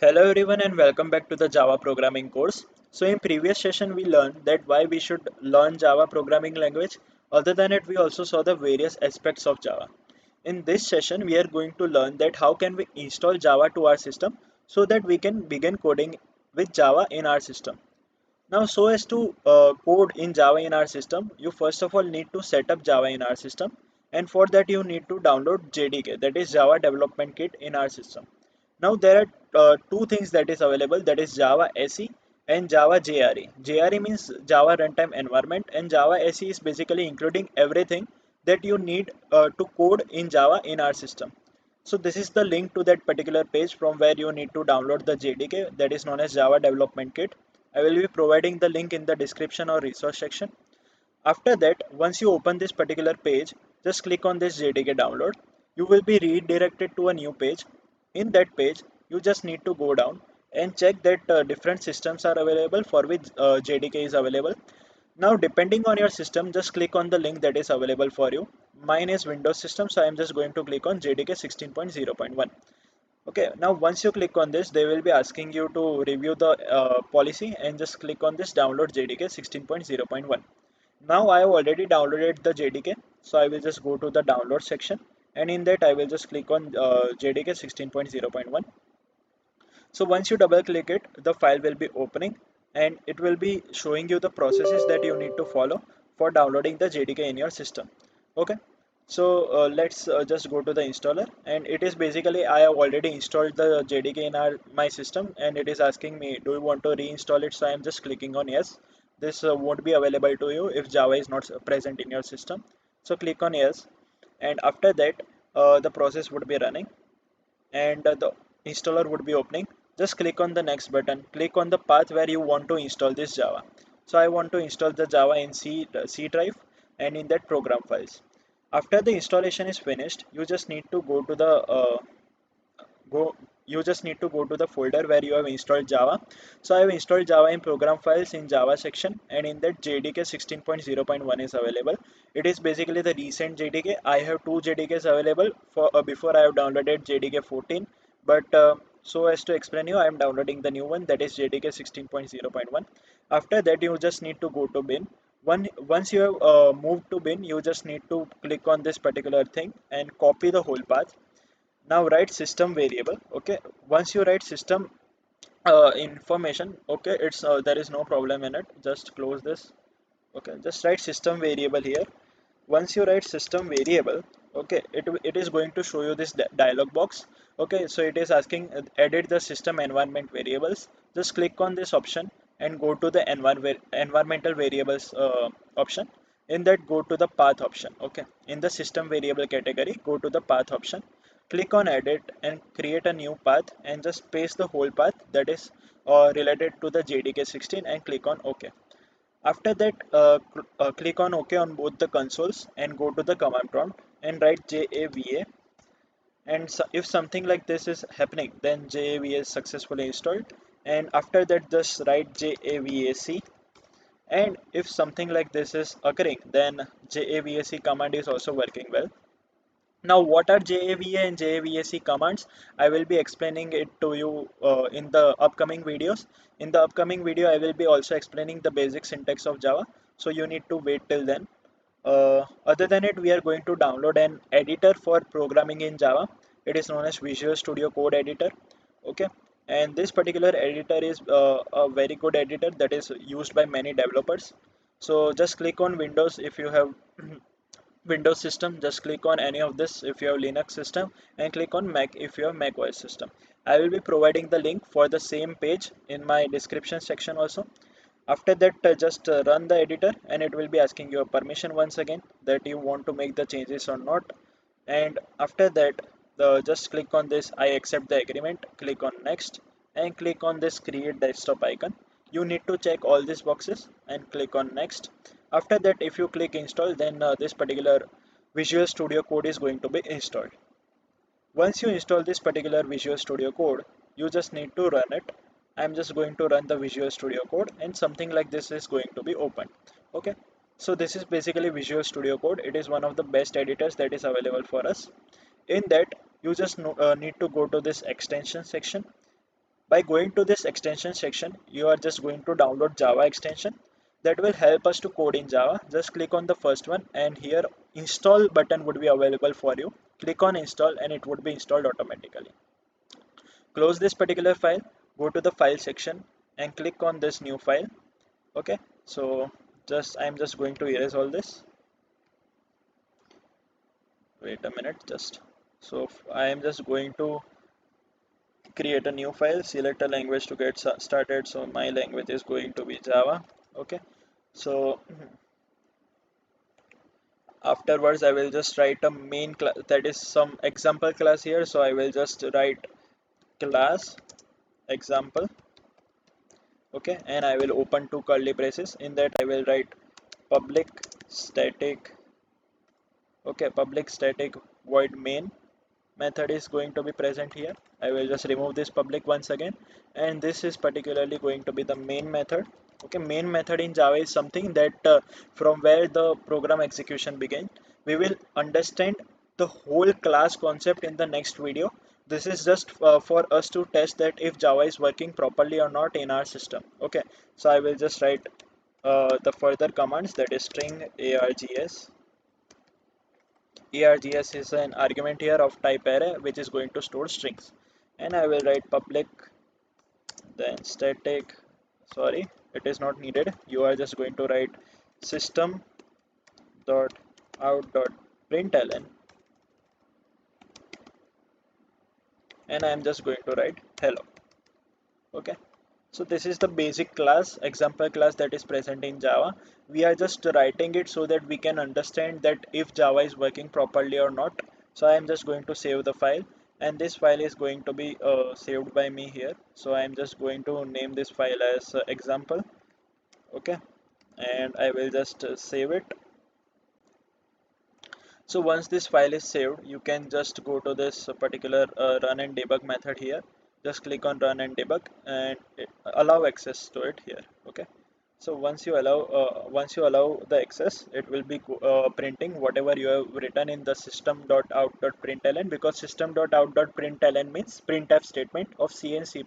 Hello everyone and welcome back to the Java programming course. So in previous session we learned that why we should learn Java programming language. Other than it we also saw the various aspects of Java. In this session we are going to learn that how can we install Java to our system so that we can begin coding with Java in our system. Now so as to code in Java in our system, you first of all need to set up Java in our system, and for that you need to download JDK, that is Java Development Kit in our system. Now there are two things that is available, that is Java SE and Java JRE. JRE means Java Runtime Environment and Java SE is basically including everything that you need to code in Java in our system. So this is the link to that particular page from where you need to download the JDK, that is known as Java Development Kit. I will be providing the link in the description or resource section. After that, once you open this particular page, just click on this JDK download. You will be redirected to a new page. In that page, you just need to go down and check that different systems are available for which JDK is available. Now, depending on your system, just click on the link that is available for you. Mine is Windows system, so I am just going to click on JDK 16.0.1. Okay, now once you click on this, they will be asking you to review the policy and just click on this download JDK 16.0.1. Now I have already downloaded the JDK, so I will just go to the download section, and in that I will just click on JDK 16.0.1. So once you double click it, the file will be opening and it will be showing you the processes that you need to follow for downloading the JDK in your system. Okay, so let's just go to the installer, and it is basically I have already installed the JDK in my system, and it is asking me, do you want to reinstall it? So I am just clicking on yes. This won't be available to you if Java is not present in your system. So click on yes, and after that the process would be running and the installer would be opening. Just click on the next button, click on the path where you want to install this Java. So I want to install the Java in C drive and in that program files. After the installation is finished, you just need to go you just need to go to the folder where you have installed Java. So I have installed Java in program files in Java section, and in that JDK 16.0.1 is available. It is basically the recent JDK. I have two JDKs available for before I have downloaded JDK 14, but so as to explain you, I am downloading the new one, that is JDK 16.0.1. After that you just need to go to bin. Once you have moved to bin, you just need to click on this particular thing and copy the whole path. Now write system variable. Okay, once you write system information, okay, it's there is no problem in it. Just close this. Okay, just write system variable here. Once you write system variable, okay, it is going to show you this dialog box. Okay, so it is asking edit the system environment variables. Just click on this option and go to the environmental variables option. In that, go to the path option. Okay, in the system variable category, go to the path option, click on edit and create a new path, and just paste the whole path that is related to the JDK 16 and click on OK. After that, click on OK on both the consoles and go to the command prompt and write JAVA. And so if something like this is happening, then JAVA is successfully installed. And after that, just write JAVAC. And if something like this is occurring, then JAVAC command is also working well. Now, what are JAVA and JAVAC commands? I will be explaining it to you in the upcoming videos. In the upcoming video, I will be also explaining the basic syntax of Java. So you need to wait till then. Other than it, we are going to download an editor for programming in Java. It is known as Visual Studio Code Editor. Okay, and this particular editor is a very good editor that is used by many developers. So just click on Windows if you have Windows system, just click on any of this if you have Linux system, and click on Mac if you have Mac OS system. I will be providing the link for the same page in my description section also. After that, just run the editor and it will be asking you a permission once again that you want to make the changes or not. And after that, just click on this I accept the agreement, click on next, and click on this create desktop icon. You need to check all these boxes and click on next. After that, if you click install, then this particular Visual Studio Code is going to be installed. Once you install this particular Visual Studio Code, you just need to run it. I'm just going to run the Visual Studio Code and something like this is going to be opened. Okay, so this is basically Visual Studio Code. It is one of the best editors that is available for us. In that, you just need to go to this extension section. By going to this extension section, you are just going to download Java extension that will help us to code in Java. Just click on the first one, and here install button would be available for you. Click on install and it would be installed automatically. Close this particular file, go to the file section and click on this new file. Okay, so I'm just going to erase all this. Wait a minute, so I am just going to create a new file, select a language to get started. So my language is going to be Java. Okay, so afterwards I will just write a main class, that is some example class here. So I will just write class example. Okay, and I will open two curly braces. In that I will write public static. Okay, public static void main method is going to be present here. I will just remove this public once again, and this is particularly going to be the main method. Okay, main method in Java is something that from where the program execution begins. We will understand the whole class concept in the next video. This is just for us to test that if Java is working properly or not in our system. Okay, so I will just write the further commands, that is string args. Args is an argument here of type array which is going to store strings, and I will write public, then static, sorry, it is not needed. You are just going to write system dot out dot println, and I am just going to write hello. Okay, so this is the basic class, example class, that is present in Java. We are just writing it so that we can understand that if Java is working properly or not. So I am just going to save the file, and this file is going to be saved by me here. So I am just going to name this file as example. Okay, and I will just save it. So once this file is saved, you can just go to this particular run and debug method here. Just click on run and debug, and allow access to it here. Okay, so once you allow the access, it will be printing whatever you have written in the system.out.println, because system.out.println means printf statement of C and C++.